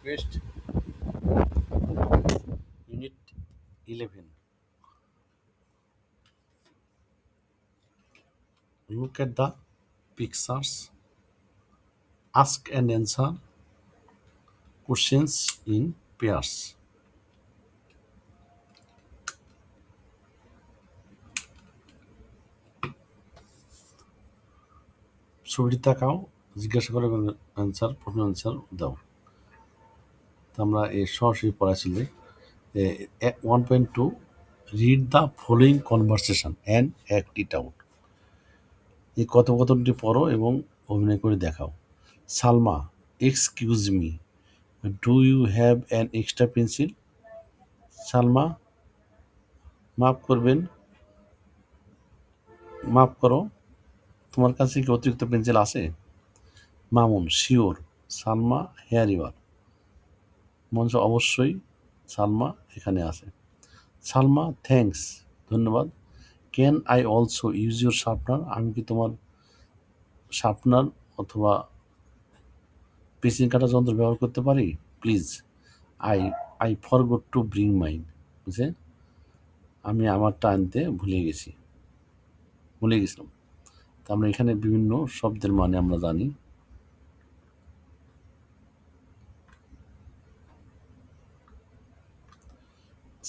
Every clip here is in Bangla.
request. Unit 11. Look at the pictures. Ask and answer questions in pairs. ছবিটি তাকাও, জিজ্ঞাসা করো এবং প্রশ্ন অ্যান্সার দাও। তো আমরা এই সরাসরি পড়াচ্ছি 1.2 read the following conversation and act it out. এই কথোপকথনটি পড়ো এবং অভিনয় করে দেখাও। Salma, excuse me, do you have an extra pencil? Salma, মাফ করবেন, মাফ করো, তোমার কাছে কি অতিরিক্ত পেন্সিল আছে? Mamun, sure. Salma, here you are. মঞ্চ, অবশ্যই, সালমা এখানে আছে। সালমা, থ্যাঙ্কস, ধন্যবাদ। Can I also use your sharpener? আমি কি তোমার শার্পনার অথবা পেন্সিল কাটার যন্ত্র ব্যবহার করতে পারি? Please. I I forgot to bring mine. বুঝে, আমি আমারটা আনতে ভুলে গেছিলাম। তো আমরা এখানে বিভিন্ন শব্দের মানে আমরা জানি।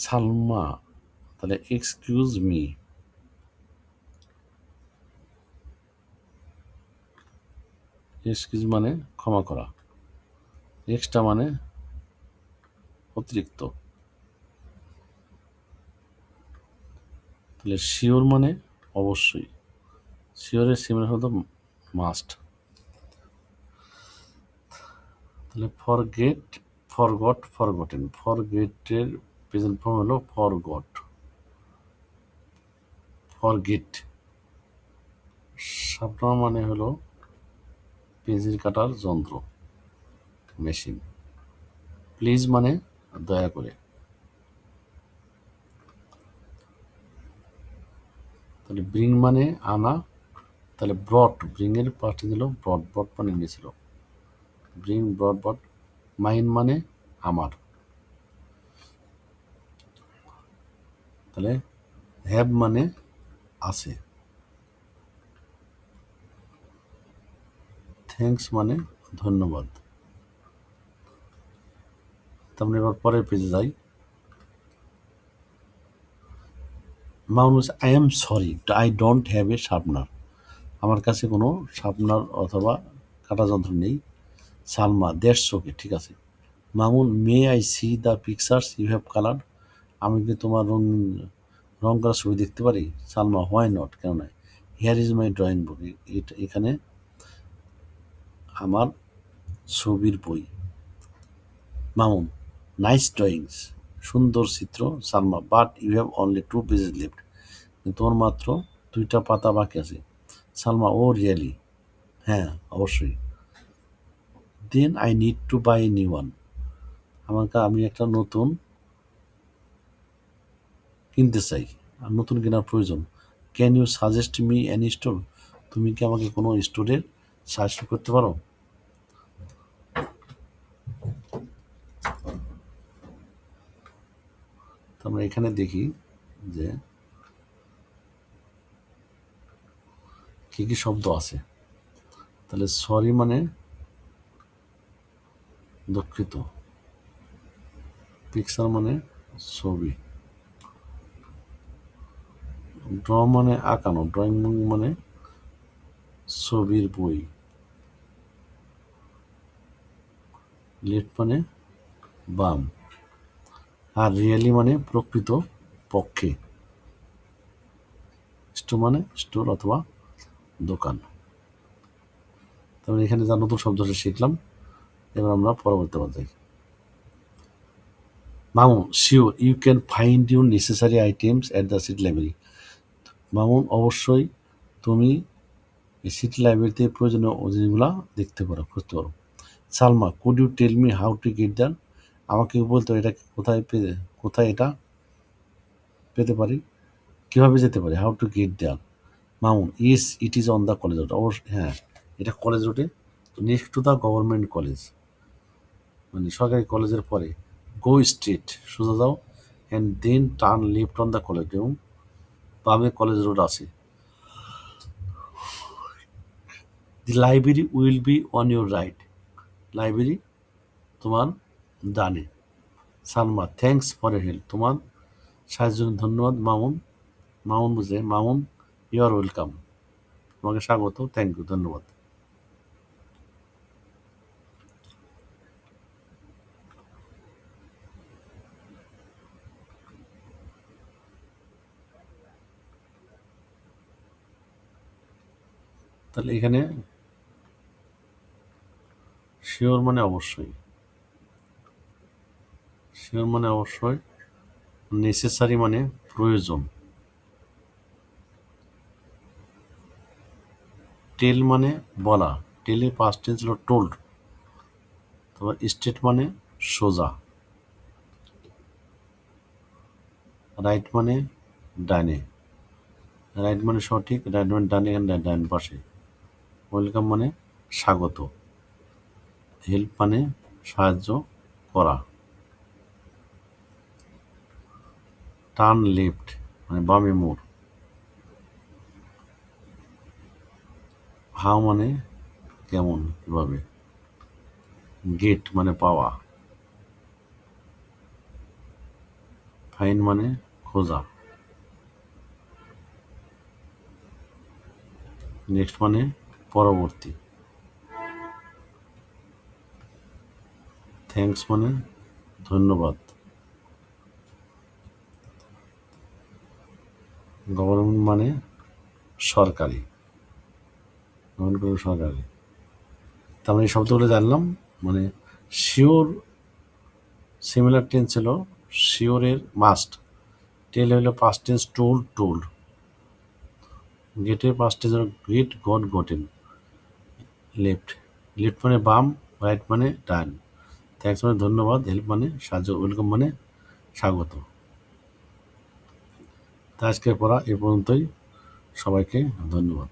সালমা, তাহলে এক্সকিউজ মি, এক্সকিউজ মানে ক্ষমা করা, এক্সট্রা মানে অতিরিক্ত, তাহলে শিওর মানে অবশ্যই, শিওরের সিমিলার হতো মাস্ট। তাহলে ফরগেট, ফরগট, ফরগটেন। ফরগেটের প্রেজেন্ট ফর্ম হলো ফরগট, ফরগেট। শার্পনার মানে হলো পেন্সিল কাটার যন্ত্র, মেশিন। প্লিজ মানে দয়া করে। তাহলে ব্রিং মানে আনা, তাহলে ব্রট, ব্রিং এর পাশে দিল ব্রট, ব্রট মানে এনেছিল, ব্রিং, ব্রট, ব্রট। মাইন মানে আমার, তাহলে হ্যাভ মানে আছে। থ্যাঙ্কস মানে ধন্যবাদ। তারপরে এবার পরের পেজে যাই। মাউনুস, I am sorry, I don't have a sharpener. আমার কাছে কোনো শার্পনার অথবা কাটা যন্ত্র নেই। সালমা, দ্যাটস ওকে, ঠিক আছে। Mamun, may I see the pictures you have colour? আমি কি তোমার রং করা ছবি দেখতে পারি? সালমা, হোয়াই নট, কেন নয়। Here is my drawing book, এখানে আমার ছবির বই। মামুন, নাইস ড্রয়িংস, সুন্দর চিত্র। Salma, but you have only 2 pages left, তোমার মাত্র 2টা পাতা বাকি আছে। সালমা, ও রিয়েলি, হ্যাঁ অবশ্যই। Then I need to buy a new one, আমি একটা নতুন কিনতে চাই, আর নতুন কেনার প্রয়োজন। Can you suggest me any store? তুমি কি আমাকে কোনো স্টোরের সাজেস্ট করতে পারো? তো আমরা এখানে দেখি যে কি কি শব্দ আছে। তাহলে সরি মানে দুঃখিত, পিকচার মানে ছবি, ড্র মানে আঁকানো, ড্রয়িং মানে ছবির বই, লেফট মানে বাম, আর রিয়েলি মানে প্রকৃত পক্ষে, স্টোর মানে স্টোর অথবা দোকান। তারপরে এখানে যা নতুন শব্দ শিখলাম, এবার আমরা পরবর্তী যাই। Mamun, sure you can find your necessary items at the city library. Mamun, অবশ্যই তুমি এই সিটি লাইব্রেরিতে প্রয়োজনীয় জিনিসগুলা দেখতে পারো, খুঁজতে পারো। Salma, could you tell me how to get there? আমাকে বলতো এটা কোথায় এটা পেতে পারি, কীভাবে যেতে পারি? How to get there. Mamun, yes it is on the college road. অবশ্যই, হ্যাঁ এটা কলেজ রোডে, next to the government college. মানে সরকারি কলেজের পরে গো স্ট্রিট সোজা যাও and then turn left on the college এবং বামে কলেজ রোড আছে। The library will be on your right, library তোমার ডানে। সালমা থ্যাংকস ফর এর হেল্প, তোমার সাহায্যের জন্য ধন্যবাদ। মামুন, মামুন বুঝে মামুন ইউ আর ওয়েলকাম, তোমাকে স্বাগত, থ্যাংক ইউ, ধন্যবাদ। তাহলে এখানে শিওর মানে অবশ্যই, শিওর মানে অবশ্যই, নেসেসারি মানে প্রয়োজন, টেল মানে বলা, টেলের পাস্ট টেন্স হলো টোল্ড, তারপর স্ট্রেট মানে সোজা, রাইট মানে ডাইনে, রাইট মানে সঠিক, রাইট মানে ডানে, এখানে ডান পাশে। ওয়েলকাম মানে স্বাগত, হেল্প মানে সাহায্য করা, টার্ন লেফট মানে বামে মোড়, হাউ মানে কেমন কিভাবে, গেট মানে পাওয়া, ফাইন মানে খোঁজা, নেক্সট মানে পরবর্তী, থ্যাঙ্কস মানে ধন্যবাদ, গভর্নমেন্ট মানে সরকারি, গভর্নমেন্ট সরকারি। তার মানে এই শব্দগুলো জানলাম। মানে শিওর সিমিলার টেন্স ছিল শিওরের মাস্ট, টেল হলো পাস্ট টেন্স টোল্ড টোল্ড, গেটের পাস্ট টেন্স হলো gate goat gotten, left left মানে বাম, রাইট মানে ডান, থ্যাঙ্কস মানে ধন্যবাদ, হেল্প মানে সাহায্য, ওয়েলকাম মানে স্বাগত। তা আজকের পড়া এ পর্যন্তই, সবাইকে ধন্যবাদ।